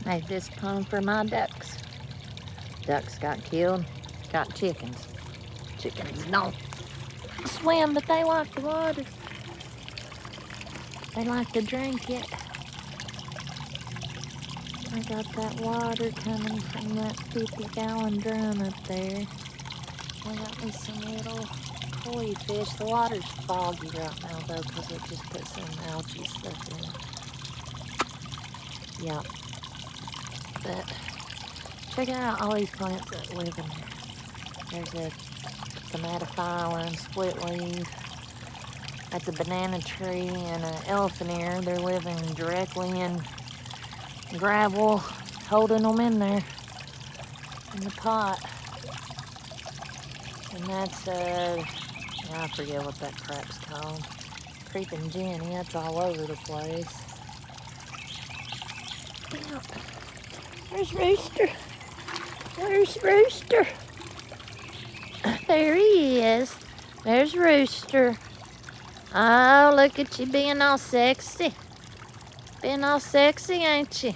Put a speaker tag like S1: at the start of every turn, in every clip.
S1: Made this pond for my ducks. Ducks got killed, got chickens. Chickens don't swim, but they like the water. They like to drink it. I got that water coming from that 50-gallon drum up there. I got me some little koi fish. The water's foggy right now though, because it just put some algae stuff in it. Yeah. But check out all these plants that live in here. There's a tomatophyllum, split leaf. That's a banana tree and an elephant ear. They're living directly in gravel, holding them in there in the pot. And that's I forget what that crap's called. Creeping Jenny. That's all over the place. Yeah. There's Rooster. Where's Rooster? There he is. There's Rooster. Oh, look at you being all sexy. Being all sexy, ain't you?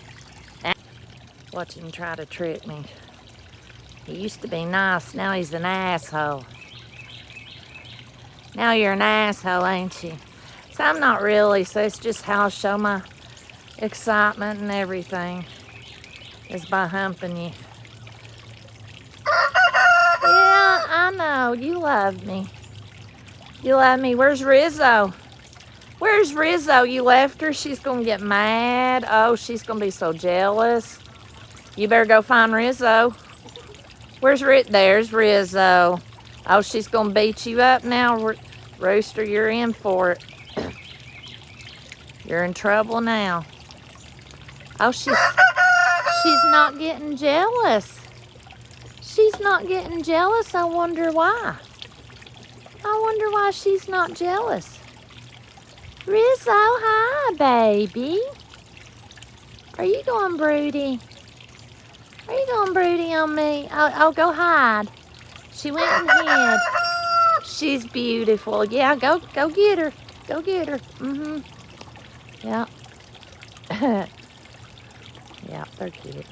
S1: Watch him try to trick me. He used to be nice, now he's an asshole. Now you're an asshole, ain't you? So I'm not really, so it's just how I show my excitement and everything, is by humping you. Yeah, I know, you love me. You love me. Where's Rizzo? Where's Rizzo? You left her? She's gonna get mad. Oh, she's gonna be so jealous. You better go find Rizzo. Where's There's Rizzo. Oh, she's gonna beat you up now, Rooster. You're in for it. You're in trouble now. Oh, she's not getting jealous. She's not getting jealous. I wonder why. I wonder why she's not jealous. Rizzo, hi, baby. Are you going broody? Are you going broody on me? Oh, go hide. She went and hid. She's beautiful. Yeah, go get her. Go get her. Yeah. Yeah, they're cute.